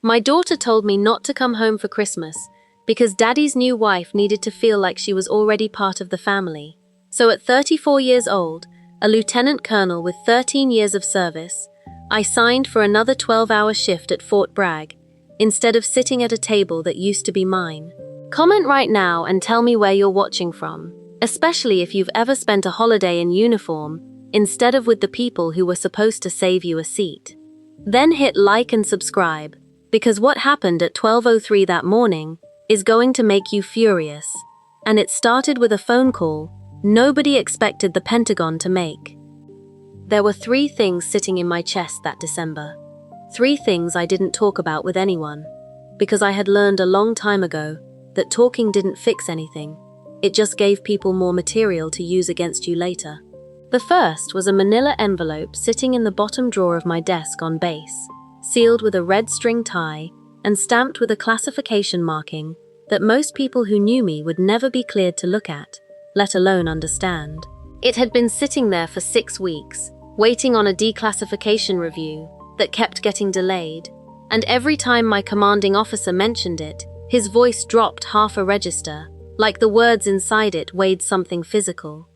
My daughter told me not to come home for Christmas because Daddy's new wife needed to feel like she was already part of the family. So at 34 years old, a lieutenant colonel with 13 years of service, I signed for another 12-hour shift at Fort Bragg, instead of sitting at a table that used to be mine. Comment right now and tell me where you're watching from, especially if you've ever spent a holiday in uniform instead of with the people who were supposed to save you a seat. Then hit like and subscribe, because what happened at 12:03 that morning is going to make you furious. And it started with a phone call nobody expected the Pentagon to make. There were 3 things sitting in my chest that December. 3 things I didn't talk about with anyone, because I had learned a long time ago that talking didn't fix anything. It just gave people more material to use against you later. The first was a manila envelope sitting in the bottom drawer of my desk on base, sealed with a red string tie and stamped with a classification marking that most people who knew me would never be cleared to look at, let alone understand. It had been sitting there for 6 weeks, waiting on a declassification review that kept getting delayed, and every time my commanding officer mentioned it, his voice dropped half a register, like the words inside it weighed something physical.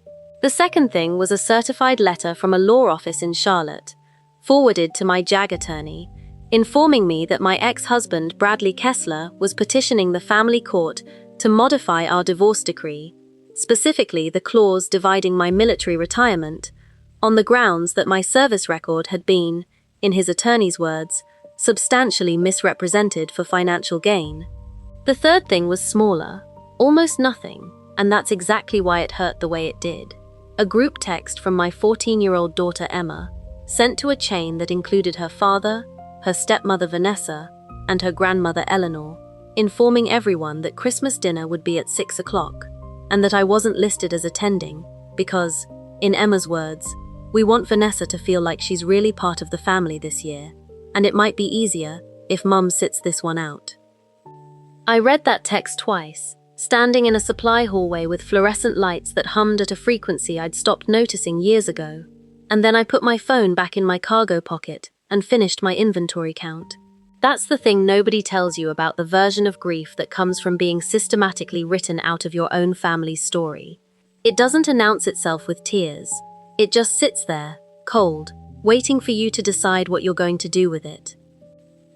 The second thing was a certified letter from a law office in Charlotte, forwarded to my JAG attorney, informing me that my ex-husband Bradley Kessler was petitioning the family court to modify our divorce decree, specifically the clause dividing my military retirement, on the grounds that my service record had been, in his attorney's words, substantially misrepresented for financial gain. The third thing was smaller, almost nothing, and that's exactly why it hurt the way it did. A group text from my 14-year-old daughter Emma, sent to a chain that included her father, her stepmother Vanessa, and her grandmother Eleanor, informing everyone that Christmas dinner would be at 6 o'clock, and that I wasn't listed as attending because, in Emma's words, we want Vanessa to feel like she's really part of the family this year, and it might be easier if Mum sits this one out. I read that text twice, standing in a supply hallway with fluorescent lights that hummed at a frequency I'd stopped noticing years ago, and then I put my phone back in my cargo pocket and finished my inventory count. That's the thing nobody tells you about the version of grief that comes from being systematically written out of your own family's story. It doesn't announce itself with tears. It just sits there, cold, waiting for you to decide what you're going to do with it.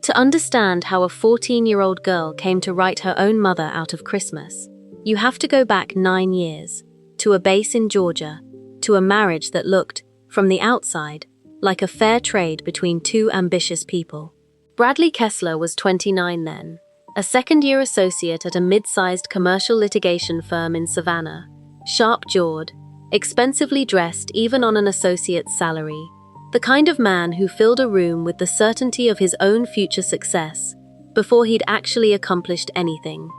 To understand how a 14-year-old girl came to write her own mother out of Christmas, you have to go back 9 years, to a base in Georgia, to a marriage that looked, from the outside, like a fair trade between 2 ambitious people. Bradley Kessler was 29 then, a second-year associate at a mid-sized commercial litigation firm in Savannah, sharp-jawed, expensively dressed even on an associate's salary, the kind of man who filled a room with the certainty of his own future success before he'd actually accomplished anything.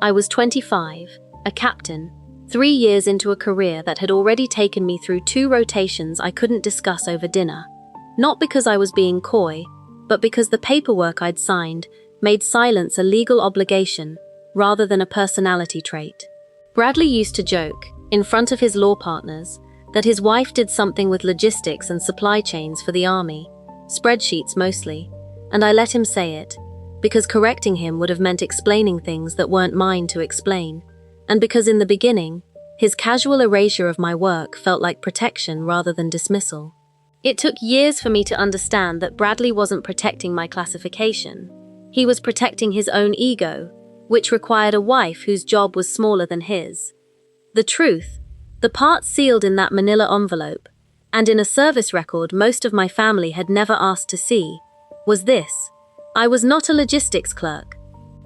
I was 25, a captain, 3 years into a career that had already taken me through 2 rotations I couldn't discuss over dinner, not because I was being coy, but because the paperwork I'd signed made silence a legal obligation rather than a personality trait. Bradley used to joke, in front of his law partners, that his wife did something with logistics and supply chains for the army, spreadsheets mostly, and I let him say it, because correcting him would have meant explaining things that weren't mine to explain, and because in the beginning, his casual erasure of my work felt like protection rather than dismissal. It took years for me to understand that Bradley wasn't protecting my classification. He was protecting his own ego, which required a wife whose job was smaller than his. The truth, the part sealed in that manila envelope, and in a service record most of my family had never asked to see, was this: I was not a logistics clerk.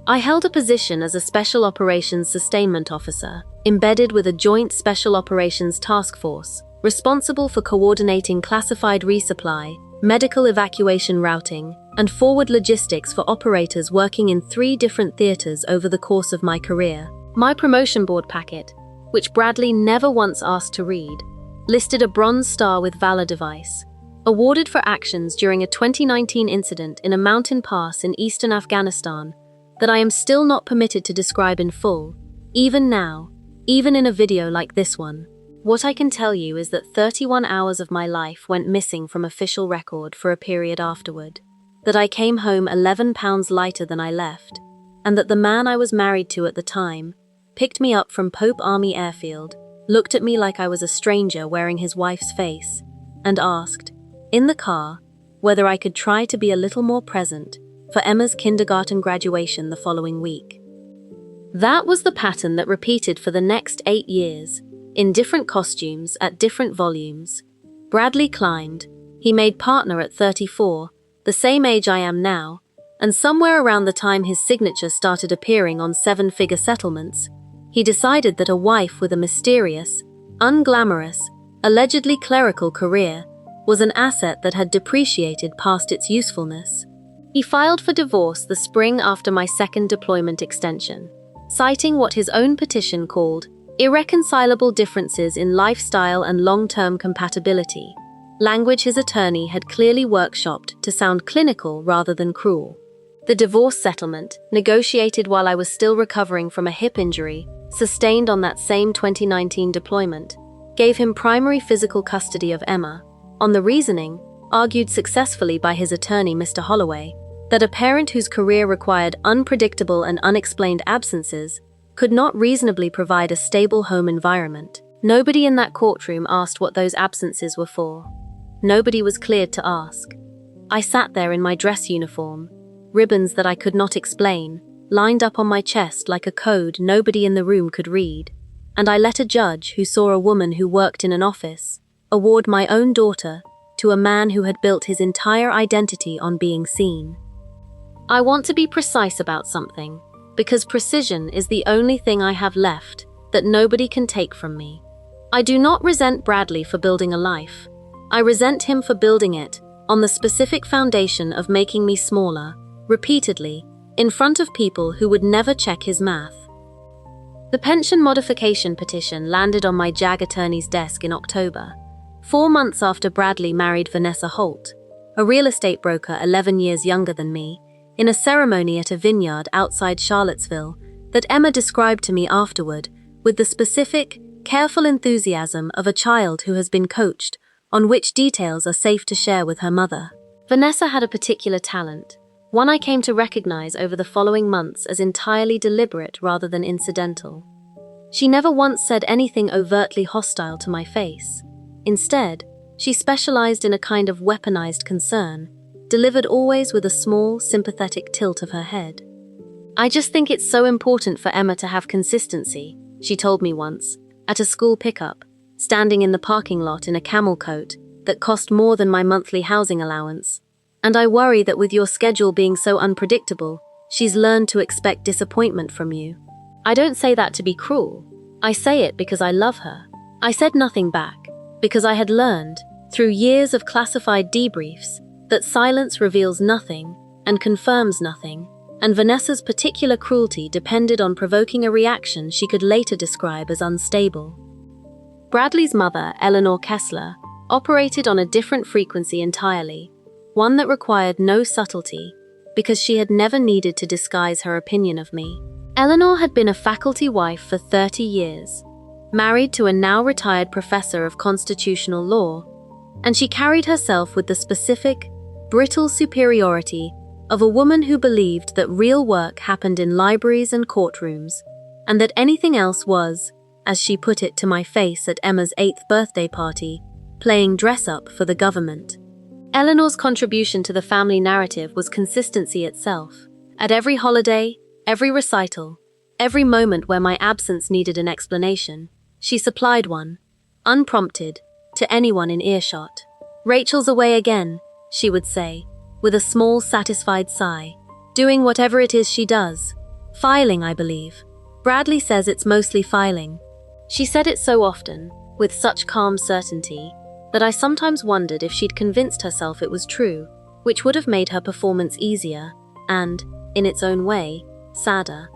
I held a position as a Special Operations Sustainment Officer, embedded with a Joint Special Operations Task Force, responsible for coordinating classified resupply, medical evacuation routing, and forward logistics for operators working in 3 different theaters over the course of my career. My promotion board packet, which Bradley never once asked to read, listed a Bronze Star with Valor device, awarded for actions during a 2019 incident in a mountain pass in eastern Afghanistan that I am still not permitted to describe in full, even now, even in a video like this one. What I can tell you is that 31 hours of my life went missing from official record for a period afterward. that I came home 11 pounds lighter than I left, and that the man I was married to at the time picked me up from Pope Army Airfield, looked at me like I was a stranger wearing his wife's face, and asked, in the car, whether I could try to be a little more present for Emma's kindergarten graduation the following week. That was the pattern that repeated for the next 8 years, in different costumes at different volumes. Bradley climbed. He made partner at 34, the same age I am now, and somewhere around the time his signature started appearing on 7-figure settlements, he decided that a wife with a mysterious, unglamorous, allegedly clerical career was an asset that had depreciated past its usefulness. He filed for divorce the spring after my second deployment extension, citing what his own petition called irreconcilable differences in lifestyle and long-term compatibility, language his attorney had clearly workshopped to sound clinical rather than cruel. The divorce settlement, negotiated while I was still recovering from a hip injury sustained on that same 2019 deployment, gave him primary physical custody of Emma, on the reasoning, argued successfully by his attorney Mr. Holloway, that a parent whose career required unpredictable and unexplained absences could not reasonably provide a stable home environment. Nobody in that courtroom asked what those absences were for. Nobody was cleared to ask. I sat there in my dress uniform, ribbons that I could not explain, lined up on my chest like a code nobody in the room could read, and I let a judge who saw a woman who worked in an office award my own daughter to a man who had built his entire identity on being seen. I want to be precise about something, because precision is the only thing I have left that nobody can take from me. I do not resent Bradley for building a life. I resent him for building it on the specific foundation of making me smaller, repeatedly, in front of people who would never check his math. The pension modification petition landed on my JAG attorney's desk in October, 4 months after Bradley married Vanessa Holt, a real estate broker 11 years younger than me, in a ceremony at a vineyard outside Charlottesville that Emma described to me afterward with the specific, careful enthusiasm of a child who has been coached on which details are safe to share with her mother. Vanessa had a particular talent, one I came to recognize over the following months as entirely deliberate rather than incidental. She never once said anything overtly hostile to my face. Instead, she specialized in a kind of weaponized concern, delivered always with a small, sympathetic tilt of her head. I just think it's so important for Emma to have consistency, she told me once, at a school pickup, standing in the parking lot in a camel coat that cost more than my monthly housing allowance. And I worry that with your schedule being so unpredictable, she's learned to expect disappointment from you. I don't say that to be cruel. I say it because I love her. I said nothing back, because I had learned, through years of classified debriefs, that silence reveals nothing and confirms nothing, and Vanessa's particular cruelty depended on provoking a reaction she could later describe as unstable. Bradley's mother, Eleanor Kessler, operated on a different frequency entirely, one that required no subtlety, because she had never needed to disguise her opinion of me. Eleanor had been a faculty wife for 30 years, married to a now-retired professor of constitutional law, and she carried herself with the specific, brittle superiority of a woman who believed that real work happened in libraries and courtrooms, and that anything else was, as she put it to my face at Emma's 8th birthday party, playing dress-up for the government. Eleanor's contribution to the family narrative was consistency itself. At every holiday, every recital, every moment where my absence needed an explanation, she supplied one, unprompted, to anyone in earshot. "Rachel's away again," she would say, with a small, satisfied sigh, "doing whatever it is she does. Filing, I believe. Bradley says it's mostly filing." She said it so often, with such calm certainty, that I sometimes wondered if she'd convinced herself it was true, which would have made her performance easier and, in its own way, sadder.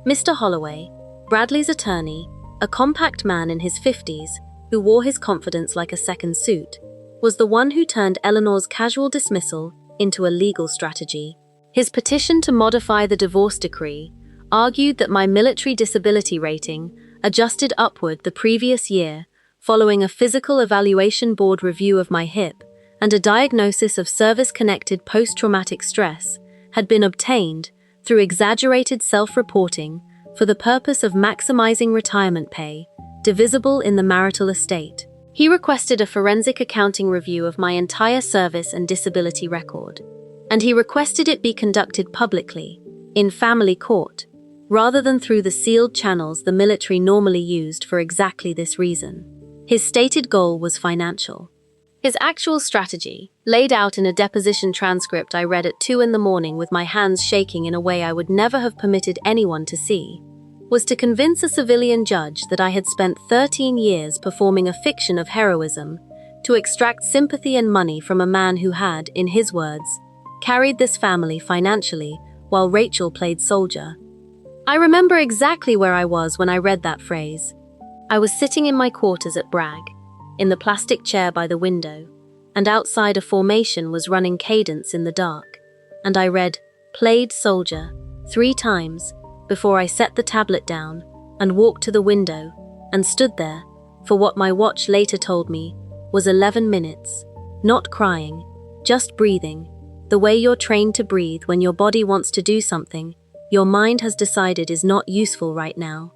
Mr. Holloway, Bradley's attorney, a compact man in his 50s who wore his confidence like a second suit, was the one who turned Eleanor's casual dismissal into a legal strategy. His petition to modify the divorce decree argued that my military disability rating, adjusted upward the previous year following a physical evaluation board review of my hip, and a diagnosis of service-connected post-traumatic stress had been obtained through exaggerated self-reporting for the purpose of maximizing retirement pay, divisible in the marital estate. He requested a forensic accounting review of my entire service and disability record, and he requested it be conducted publicly, in family court, rather than through the sealed channels the military normally used for exactly this reason. His stated goal was financial. His actual strategy, laid out in a deposition transcript I read at 2 a.m. with my hands shaking in a way I would never have permitted anyone to see, was to convince a civilian judge that I had spent 13 years performing a fiction of heroism to extract sympathy and money from a man who had, in his words, carried this family financially while Rachel played soldier. I remember exactly where I was when I read that phrase. I was sitting in my quarters at Bragg, in the plastic chair by the window, and outside a formation was running cadence in the dark, and I read, "Played soldier," 3 times before I set the tablet down and walked to the window and stood there for what my watch later told me was 11 minutes, not crying, just breathing, the way you're trained to breathe when your body wants to do something your mind has decided is not useful right now.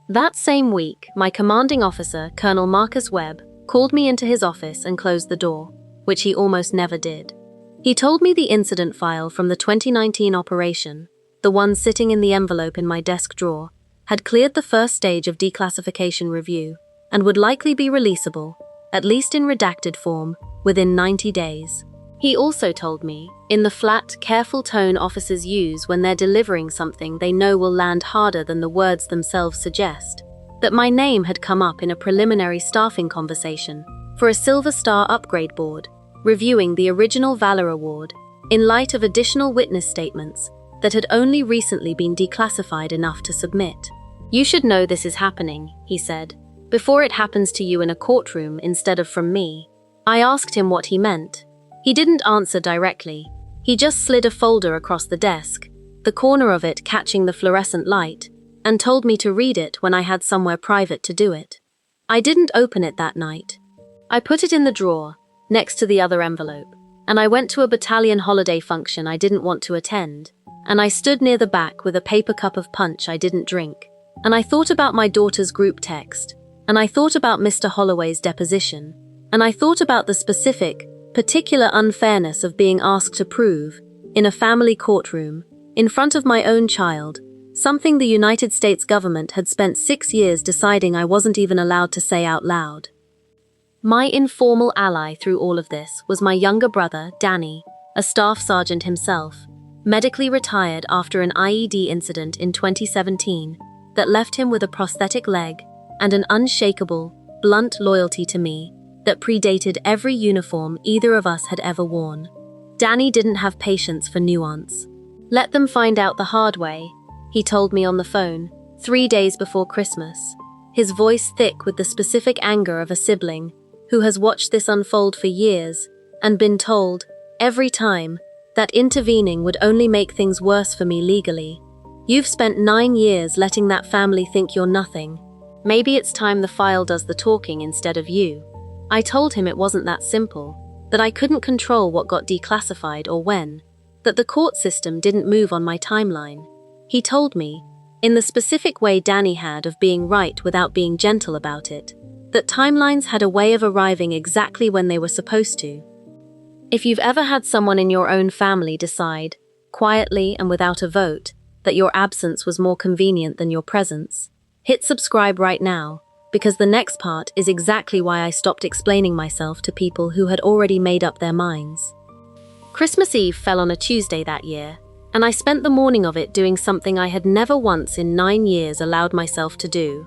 That same week, my commanding officer, Colonel Marcus Webb, called me into his office and closed the door, which he almost never did. He told me the incident file from the 2019 operation, the one sitting in the envelope in my desk drawer, had cleared the first stage of declassification review and would likely be releasable, at least in redacted form, within 90 days. He also told me, in the flat, careful tone officers use when they're delivering something they know will land harder than the words themselves suggest, that my name had come up in a preliminary staffing conversation for a Silver Star upgrade board, reviewing the original Valor Award, in light of additional witness statements that had only recently been declassified enough to submit. "You should know this is happening," he said, "before it happens to you in a courtroom instead of from me." I asked him what he meant. He didn't answer directly. He just slid a folder across the desk, the corner of it catching the fluorescent light, and told me to read it when I had somewhere private to do it. I didn't open it that night. I put it in the drawer, next to the other envelope, and I went to a battalion holiday function I didn't want to attend, and I stood near the back with a paper cup of punch I didn't drink, and I thought about my daughter's group text, and I thought about Mr. Holloway's deposition, and I thought about the specific, particular unfairness of being asked to prove, in a family courtroom, in front of my own child, something the United States government had spent 6 years deciding I wasn't even allowed to say out loud. My informal ally through all of this was my younger brother, Danny, a staff sergeant himself, medically retired after an IED incident in 2017 that left him with a prosthetic leg and an unshakable, blunt loyalty to me that predated every uniform either of us had ever worn. Danny didn't have patience for nuance. "Let them find out the hard way," he told me on the phone, 3 days before Christmas, his voice thick with the specific anger of a sibling who has watched this unfold for years and been told, every time, that intervening would only make things worse for me legally. "You've spent 9 years letting that family think you're nothing. Maybe it's time the file does the talking instead of you." I told him it wasn't that simple, that I couldn't control what got declassified or when, that the court system didn't move on my timeline. He told me, in the specific way Danny had of being right without being gentle about it, that timelines had a way of arriving exactly when they were supposed to. If you've ever had someone in your own family decide, quietly and without a vote, that your absence was more convenient than your presence, hit subscribe right now, because the next part is exactly why I stopped explaining myself to people who had already made up their minds. Christmas Eve fell on a Tuesday that year, and I spent the morning of it doing something I had never once in 9 years allowed myself to do.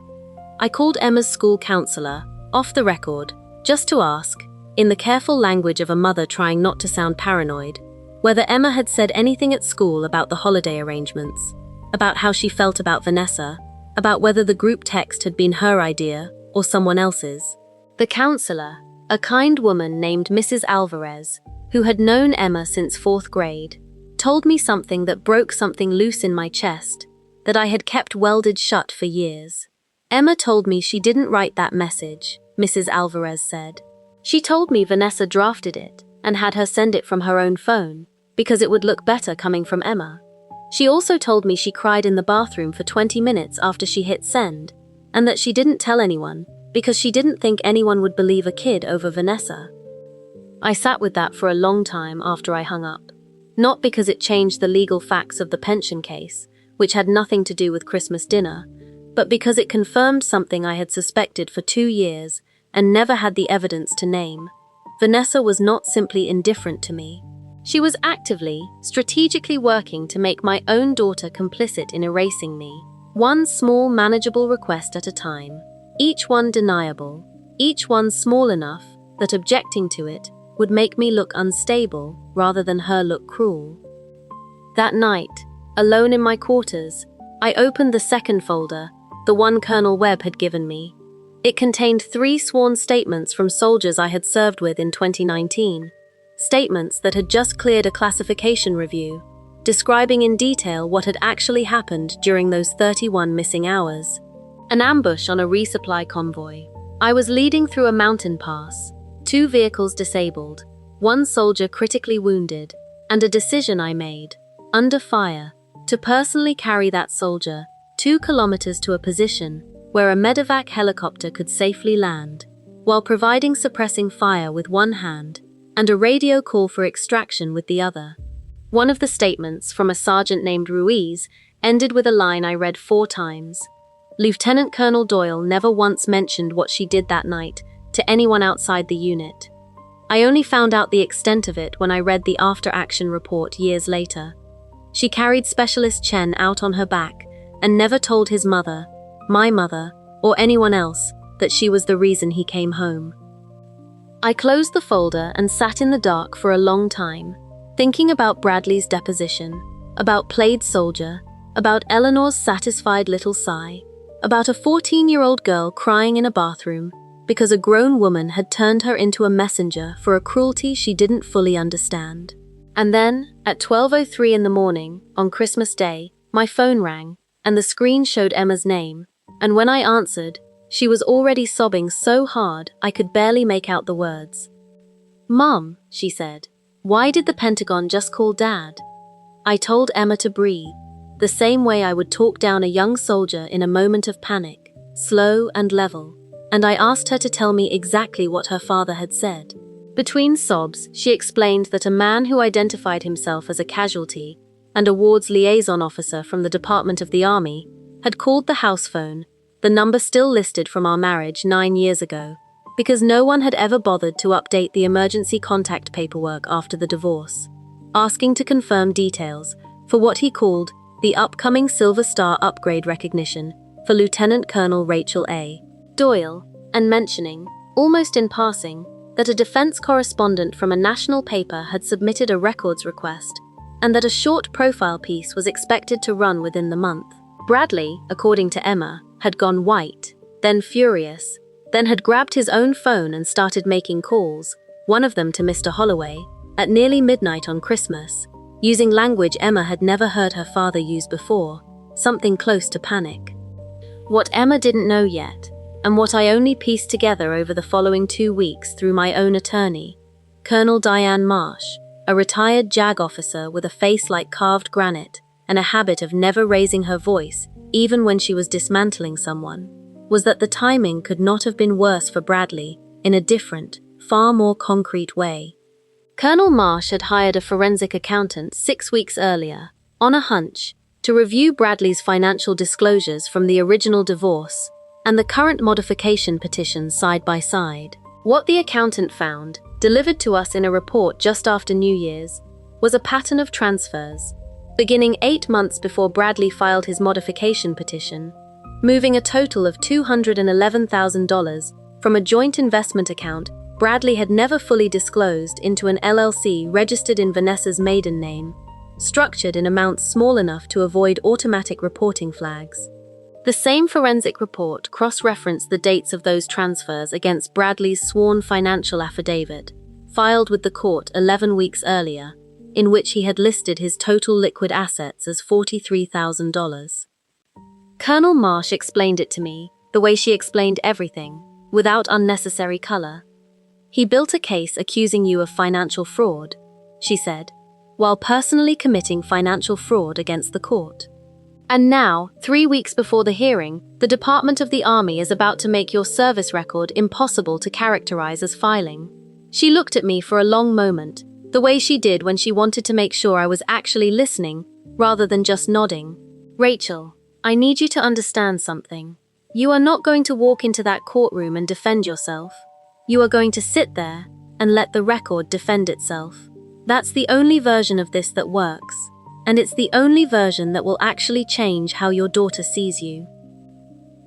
I called Emma's school counselor, off the record, just to ask, in the careful language of a mother trying not to sound paranoid, whether Emma had said anything at school about the holiday arrangements, about how she felt about Vanessa, about whether the group text had been her idea or someone else's. The counselor, a kind woman named Mrs. Alvarez, who had known Emma since 4th grade, told me something that broke something loose in my chest that I had kept welded shut for years. Emma told me she didn't write that message, Mrs. Alvarez said. She told me Vanessa drafted it and had her send it from her own phone because it would look better coming from Emma. She also told me she cried in the bathroom for 20 minutes after she hit send, and that she didn't tell anyone because she didn't think anyone would believe a kid over Vanessa. I sat with that for a long time after I hung up. Not because it changed the legal facts of the pension case, which had nothing to do with Christmas dinner, but because it confirmed something I had suspected for 2 years and never had the evidence to name. Vanessa was not simply indifferent to me. She was actively, strategically working to make my own daughter complicit in erasing me, one small manageable request at a time, each one deniable, each one small enough that objecting to it would make me look unstable rather than her look cruel. That night, alone in my quarters, I opened the second folder, the one Colonel Webb had given me. It contained 3 sworn statements from soldiers I had served with in 2019, statements that had just cleared a classification review, describing in detail what had actually happened during those 31 missing hours. An ambush on a resupply convoy. I was leading through a mountain pass, 2 vehicles disabled, 1 soldier critically wounded, and a decision I made, under fire, to personally carry that soldier 2 kilometers to a position where a medevac helicopter could safely land, while providing suppressing fire with one hand and a radio call for extraction with the other. One of the statements, from a sergeant named Ruiz, ended with a line I read 4 times. Lieutenant Colonel Doyle never once mentioned what she did that night to anyone outside the unit. I only found out the extent of it when I read the after-action report years later. She carried Specialist Chen out on her back and never told his mother, my mother, or anyone else that she was the reason he came home. I closed the folder and sat in the dark for a long time, thinking about Bradley's deposition, about Plaid's soldier, about Eleanor's satisfied little sigh, about a 14-year-old girl crying in a bathroom because a grown woman had turned her into a messenger for a cruelty she didn't fully understand. And then, at 12:03 in the morning, on Christmas Day, my phone rang, and the screen showed Emma's name, and when I answered, she was already sobbing so hard I could barely make out the words. "Mom," she said, "why did the Pentagon just call Dad?" I told Emma to breathe, the same way I would talk down a young soldier in a moment of panic, slow and level, and I asked her to tell me exactly what her father had said. Between sobs, she explained that a man who identified himself as a casualty and a ward's liaison officer from the Department of the Army had called the house phone, the number still listed from our marriage 9 years ago, because no one had ever bothered to update the emergency contact paperwork after the divorce, asking to confirm details for what he called the upcoming Silver Star upgrade recognition for Lieutenant Colonel Rachel A. Doyle, and mentioning, almost in passing, that a defense correspondent from a national paper had submitted a records request, and that a short profile piece was expected to run within the month. Bradley, according to Emma, had gone white, then furious, then had grabbed his own phone and started making calls, one of them to Mr. Holloway, at nearly midnight on Christmas, using language Emma had never heard her father use before, something close to panic. What Emma didn't know yet, and what I only pieced together over the following 2 weeks through my own attorney, Colonel Diane Marsh, a retired JAG officer with a face like carved granite and a habit of never raising her voice even when she was dismantling someone, was that the timing could not have been worse for Bradley in a different, far more concrete way. Colonel Marsh had hired a forensic accountant 6 weeks earlier, on a hunch, to review Bradley's financial disclosures from the original divorce and the current modification petition side by side. What the accountant found, delivered to us in a report just after New Year's, was a pattern of transfers, beginning 8 months before Bradley filed his modification petition, moving a total of $211,000 from a joint investment account Bradley had never fully disclosed into an LLC registered in Vanessa's maiden name, structured in amounts small enough to avoid automatic reporting flags. The same forensic report cross-referenced the dates of those transfers against Bradley's sworn financial affidavit, filed with the court 11 weeks earlier, in which he had listed his total liquid assets as $43,000. Colonel Marsh explained it to me, the way she explained everything, without unnecessary color. He built a case accusing you of financial fraud, she said, while personally committing financial fraud against the court. And now, 3 weeks before the hearing, the Department of the Army is about to make your service record impossible to characterize as filing. She looked at me for a long moment, the way she did when she wanted to make sure I was actually listening, rather than just nodding. Rachel, I need you to understand something. You are not going to walk into that courtroom and defend yourself. You are going to sit there and let the record defend itself. That's the only version of this that works, and it's the only version that will actually change how your daughter sees you.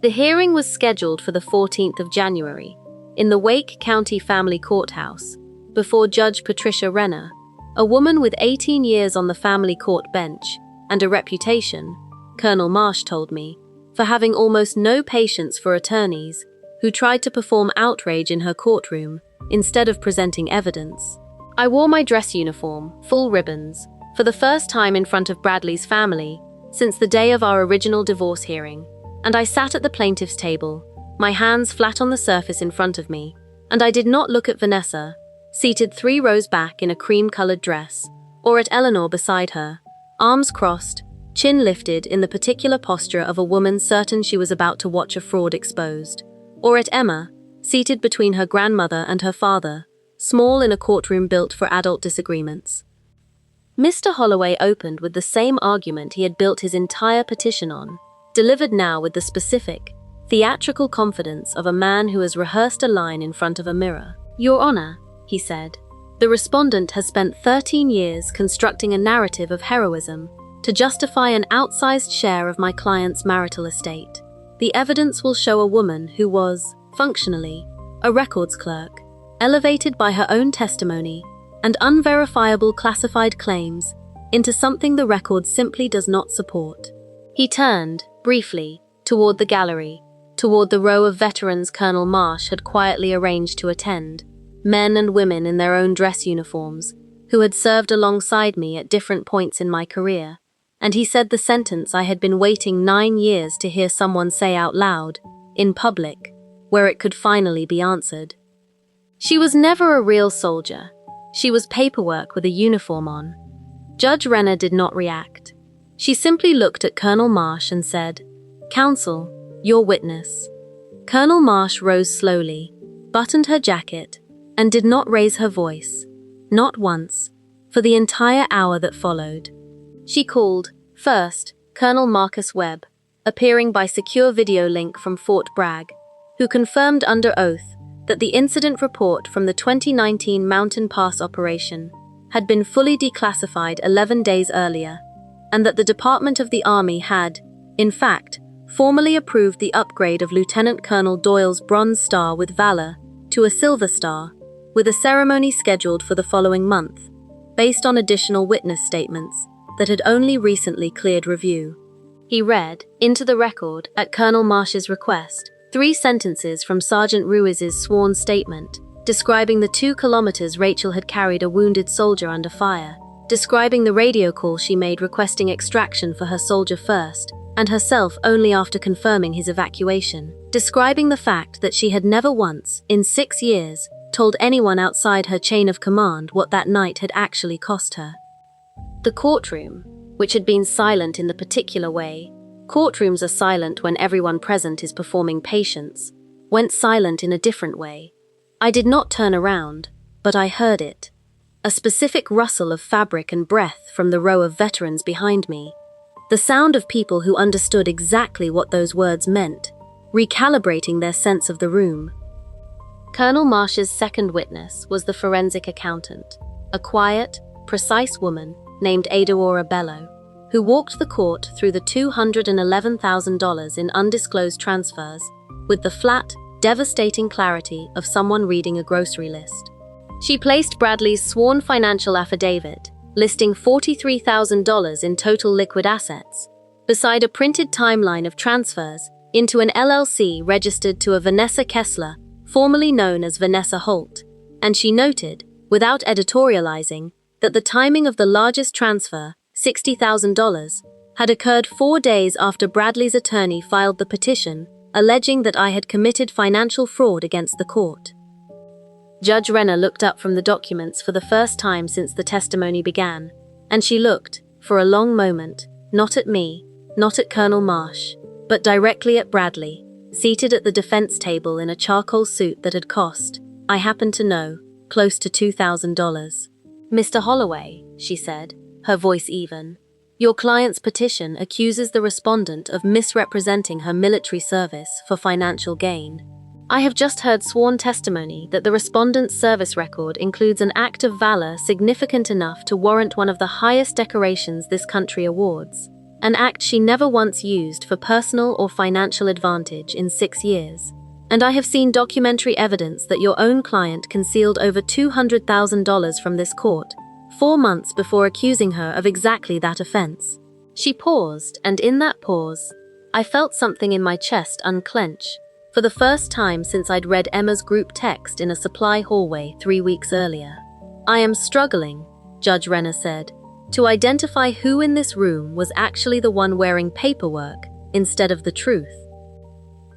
The hearing was scheduled for the 14th of January, in the Wake County Family Courthouse, before Judge Patricia Renner, a woman with 18 years on the family court bench and a reputation, Colonel Marsh told me, for having almost no patience for attorneys who tried to perform outrage in her courtroom instead of presenting evidence. I wore my dress uniform, full ribbons, for the first time in front of Bradley's family since the day of our original divorce hearing, and I sat at the plaintiff's table, my hands flat on the surface in front of me, and I did not look at Vanessa, seated 3 rows back in a cream-colored dress, or at Eleanor beside her, arms crossed, chin lifted in the particular posture of a woman certain she was about to watch a fraud exposed, or at Emma, seated between her grandmother and her father, small in a courtroom built for adult disagreements. Mr. Holloway opened with the same argument he had built his entire petition on, delivered now with the specific, theatrical confidence of a man who has rehearsed a line in front of a mirror. Your Honor, he said, the respondent has spent 13 years constructing a narrative of heroism to justify an outsized share of my client's marital estate. The evidence will show a woman who was, functionally, a records clerk, elevated by her own testimony and unverifiable classified claims into something the record simply does not support. He turned, briefly, toward the gallery, toward the row of veterans Colonel Marsh had quietly arranged to attend, men and women in their own dress uniforms, who had served alongside me at different points in my career, and he said the sentence I had been waiting 9 years to hear someone say out loud, in public, where it could finally be answered. She was never a real soldier. She was paperwork with a uniform on. Judge Renner did not react. She simply looked at Colonel Marsh and said, "Counsel, your witness." Colonel Marsh rose slowly, buttoned her jacket, and did not raise her voice, not once, for the entire hour that followed. She called, first, Colonel Marcus Webb, appearing by secure video link from Fort Bragg, who confirmed under oath that the incident report from the 2019 Mountain Pass operation had been fully declassified 11 days earlier, and that the Department of the Army had, in fact, formally approved the upgrade of Lieutenant Colonel Doyle's Bronze Star with Valor to a Silver Star, with a ceremony scheduled for the following month, based on additional witness statements that had only recently cleared review. He read, into the record, at Colonel Marsh's request, 3 sentences from Sergeant Ruiz's sworn statement, describing the 2 kilometers Rachel had carried a wounded soldier under fire, describing the radio call she made requesting extraction for her soldier first, and herself only after confirming his evacuation, describing the fact that she had never once, in 6 years, told anyone outside her chain of command what that night had actually cost her. The courtroom, which had been silent in the particular way, courtrooms are silent when everyone present is performing patience, went silent in a different way. I did not turn around, but I heard it. A specific rustle of fabric and breath from the row of veterans behind me. The sound of people who understood exactly what those words meant, recalibrating their sense of the room. Colonel Marsh's second witness was the forensic accountant, a quiet, precise woman named Adaora Bello, who walked the court through the $211,000 in undisclosed transfers with the flat, devastating clarity of someone reading a grocery list. She placed Bradley's sworn financial affidavit, listing $43,000 in total liquid assets, beside a printed timeline of transfers into an LLC registered to a Vanessa Kessler, formerly known as Vanessa Holt, and she noted, without editorializing, that the timing of the largest transfer, $60,000, had occurred 4 days after Bradley's attorney filed the petition, alleging that I had committed financial fraud against the court. Judge Renner looked up from the documents for the first time since the testimony began, and she looked, for a long moment, not at me, not at Colonel Marsh, but directly at Bradley, seated at the defense table in a charcoal suit that had cost, I happen to know, close to $2,000. "Mr. Holloway," she said, her voice even, "your client's petition accuses the respondent of misrepresenting her military service for financial gain. I have just heard sworn testimony that the respondent's service record includes an act of valor significant enough to warrant one of the highest decorations this country awards, an act she never once used for personal or financial advantage in 6 years. And I have seen documentary evidence that your own client concealed over $200,000 from this court 4 months before accusing her of exactly that offense." She paused, and in that pause, I felt something in my chest unclench, for the first time since I'd read Emma's group text in a supply hallway 3 weeks earlier. "I am struggling," Judge Renner said, "to identify who in this room was actually the one wearing paperwork instead of the truth."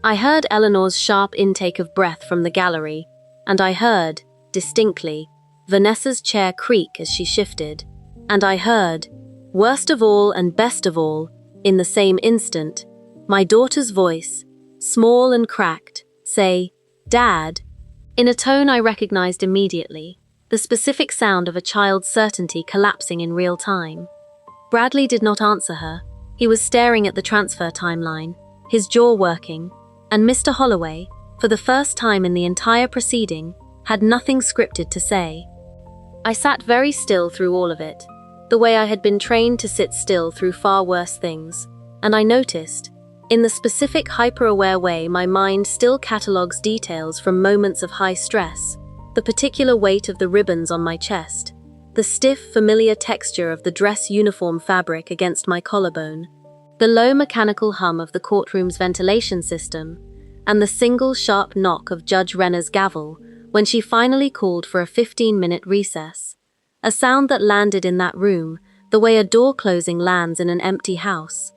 I heard Eleanor's sharp intake of breath from the gallery, and I heard, distinctly, Vanessa's chair creak as she shifted, and I heard, worst of all and best of all, in the same instant, my daughter's voice, small and cracked, say, "Dad," in a tone I recognized immediately, the specific sound of a child's certainty collapsing in real time. Bradley did not answer her. He was staring at the transfer timeline, his jaw working, and Mr. Holloway, for the first time in the entire proceeding, had nothing scripted to say. I sat very still through all of it, the way I had been trained to sit still through far worse things, and I noticed, in the specific hyper-aware way my mind still catalogues details from moments of high stress, the particular weight of the ribbons on my chest, the stiff, familiar texture of the dress uniform fabric against my collarbone, the low mechanical hum of the courtroom's ventilation system, and the single sharp knock of Judge Renner's gavel when she finally called for a 15-minute recess, a sound that landed in that room the way a door closing lands in an empty house,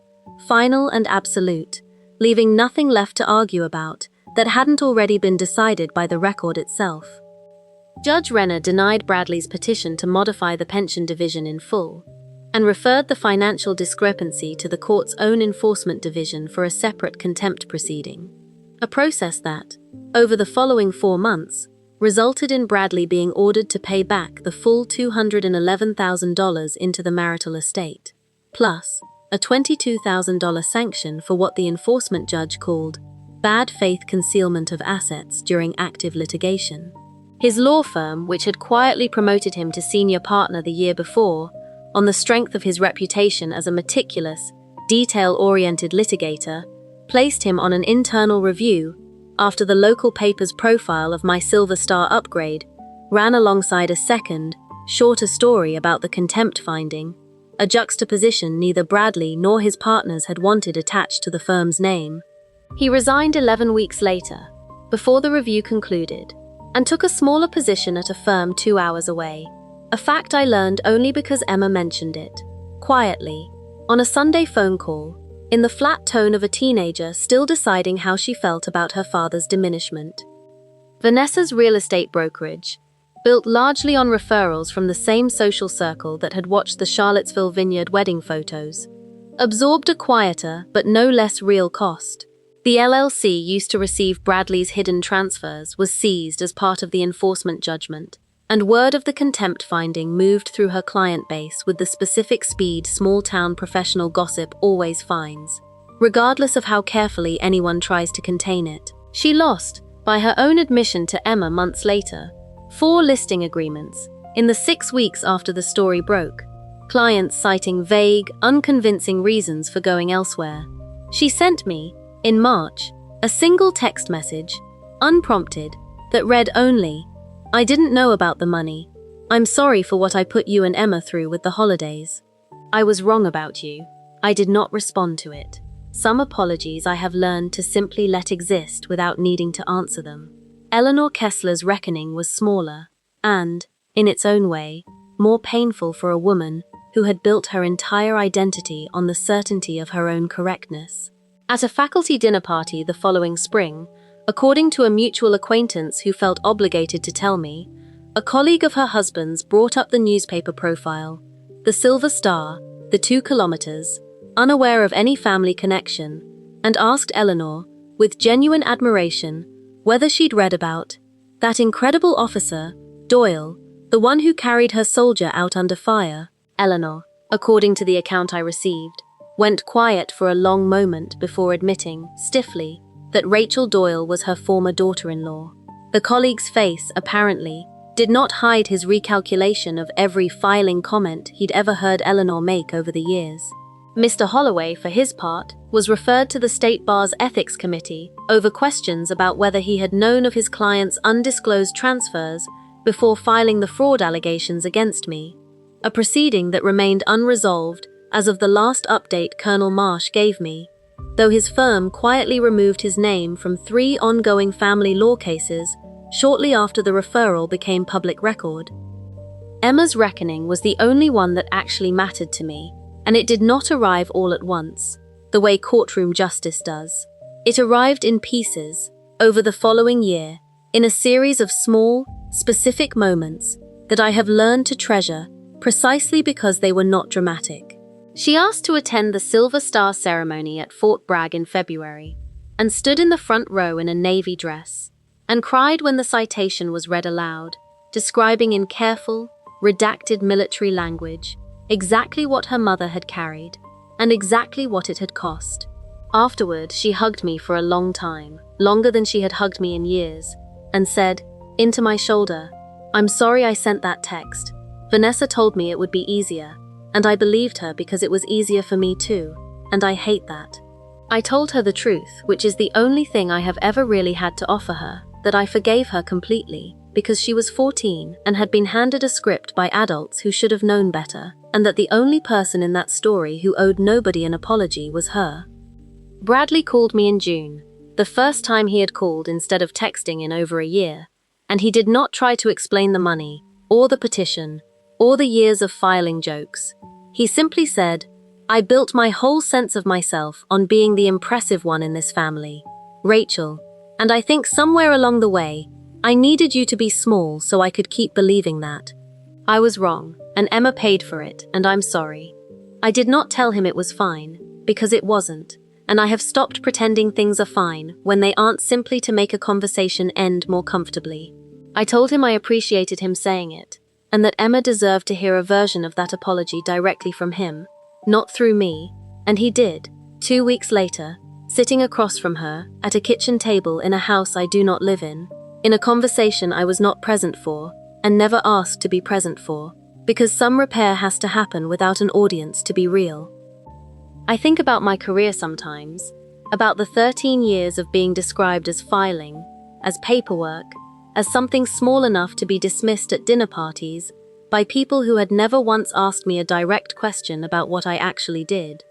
final and absolute, leaving nothing left to argue about that hadn't already been decided by the record itself. Judge Renner denied Bradley's petition to modify the pension division in full, and referred the financial discrepancy to the court's own enforcement division for a separate contempt proceeding, a process that, over the following 4 months, resulted in Bradley being ordered to pay back the full $211,000 into the marital estate, plus a $22,000 sanction for what the enforcement judge called bad faith concealment of assets during active litigation. His law firm, which had quietly promoted him to senior partner the year before, on the strength of his reputation as a meticulous, detail-oriented litigator, placed him on an internal review after the local paper's profile of my Silver Star upgrade ran alongside a second, shorter story about the contempt finding, a juxtaposition neither Bradley nor his partners had wanted attached to the firm's name. He resigned 11 weeks later, before the review concluded, and took a smaller position at a firm 2 hours away, a fact I learned only because Emma mentioned it, quietly, on a Sunday phone call, in the flat tone of a teenager still deciding how she felt about her father's diminishment. Vanessa's real estate brokerage, built largely on referrals from the same social circle that had watched the Charlottesville Vineyard wedding photos, absorbed a quieter but no less real cost. The LLC used to receive Bradley's hidden transfers was seized as part of the enforcement judgment, and word of the contempt finding moved through her client base with the specific speed small-town professional gossip always finds, regardless of how carefully anyone tries to contain it. She lost, by her own admission to Emma months later, 4 listing agreements in the 6 weeks after the story broke, clients citing vague, unconvincing reasons for going elsewhere. She sent me, in March, a single text message, unprompted, that read only, "I didn't know about the money. I'm sorry for what I put you and Emma through with the holidays. I was wrong about you. I did not respond to it. Some apologies I have learned to simply let exist without needing to answer them." Eleanor Kessler's reckoning was smaller and, in its own way, more painful for a woman who had built her entire identity on the certainty of her own correctness. At a faculty dinner party the following spring, According to a mutual acquaintance who felt obligated to tell me, a colleague of her husband's brought up the newspaper profile, the Silver Star, the 2 kilometers, unaware of any family connection, and asked Eleanor, with genuine admiration, whether she'd read about that incredible officer, Doyle, the one who carried her soldier out under fire. Eleanor, according to the account I received, went quiet for a long moment before admitting, stiffly, that Rachel Doyle was her former daughter-in-law. The colleague's face, apparently, did not hide his recalculation of every filing comment he'd ever heard Eleanor make over the years. Mr. Holloway, for his part, was referred to the State Bar's Ethics Committee over questions about whether he had known of his client's undisclosed transfers before filing the fraud allegations against me, a proceeding that remained unresolved as of the last update Colonel Marsh gave me, though his firm quietly removed his name from 3 ongoing family law cases shortly after the referral became public record. Emma's reckoning was the only one that actually mattered to me, and it did not arrive all at once, the way courtroom justice does. It arrived in pieces, over the following year, in a series of small, specific moments that I have learned to treasure precisely because they were not dramatic. She asked to attend the Silver Star ceremony at Fort Bragg in February, and stood in the front row in a navy dress, and cried when the citation was read aloud, describing in careful, redacted military language exactly what her mother had carried, and exactly what it had cost. Afterward, she hugged me for a long time, longer than she had hugged me in years, and said, into my shoulder, "I'm sorry I sent that text. Vanessa told me it would be easier, and I believed her because it was easier for me too, and I hate that." I told her the truth, which is the only thing I have ever really had to offer her, that I forgave her completely, because she was 14 and had been handed a script by adults who should have known better, and that the only person in that story who owed nobody an apology was her. Bradley called me in June, the first time he had called instead of texting in over a year, and he did not try to explain the money, or the petition, or the years of filing jokes. He simply said, "I built my whole sense of myself on being the impressive one in this family, Rachel, and I think somewhere along the way, I needed you to be small so I could keep believing that. I was wrong, and Emma paid for it, and I'm sorry." I did not tell him it was fine, because it wasn't, and I have stopped pretending things are fine when they aren't, simply to make a conversation end more comfortably. I told him I appreciated him saying it, and that Emma deserved to hear a version of that apology directly from him, not through me, and he did, 2 weeks later, sitting across from her, at a kitchen table in a house I do not live in a conversation I was not present for, and never asked to be present for, because some repair has to happen without an audience to be real. I think about my career sometimes, about the 13 years of being described as filing, as paperwork, as something small enough to be dismissed at dinner parties by people who had never once asked me a direct question about what I actually did.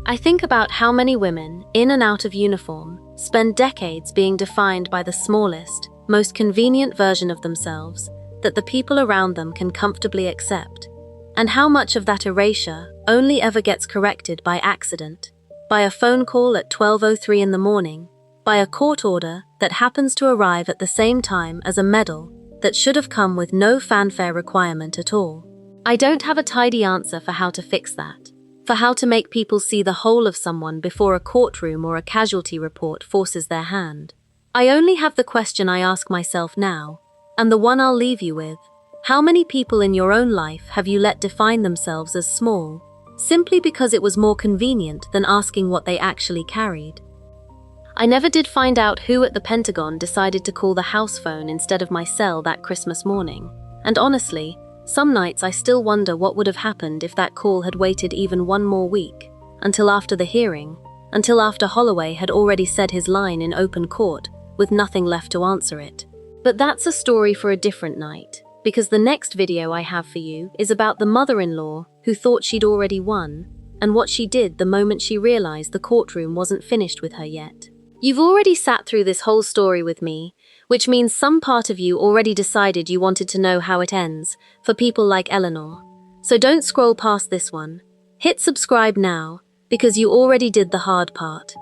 I think about how many women, in and out of uniform, spend decades being defined by the smallest, most convenient version of themselves that the people around them can comfortably accept, and how much of that erasure only ever gets corrected by accident, by a phone call at 12:03 in the morning, by a court order that happens to arrive at the same time as a medal that should have come with no fanfare requirement at all. I don't have a tidy answer for how to fix that, for how to make people see the whole of someone before a courtroom or a casualty report forces their hand. I only have the question I ask myself now, and the one I'll leave you with. How many people in your own life have you let define themselves as small, simply because it was more convenient than asking what they actually carried? I never did find out who at the Pentagon decided to call the house phone instead of my cell that Christmas morning, and honestly, some nights I still wonder what would have happened if that call had waited even one more week, until after the hearing, until after Holloway had already said his line in open court, with nothing left to answer it. But that's a story for a different night, because the next video I have for you is about the mother-in-law who thought she'd already won, and what she did the moment she realized the courtroom wasn't finished with her yet. You've already sat through this whole story with me, which means some part of you already decided you wanted to know how it ends, for people like Eleanor. So don't scroll past this one. Hit subscribe now, because you already did the hard part.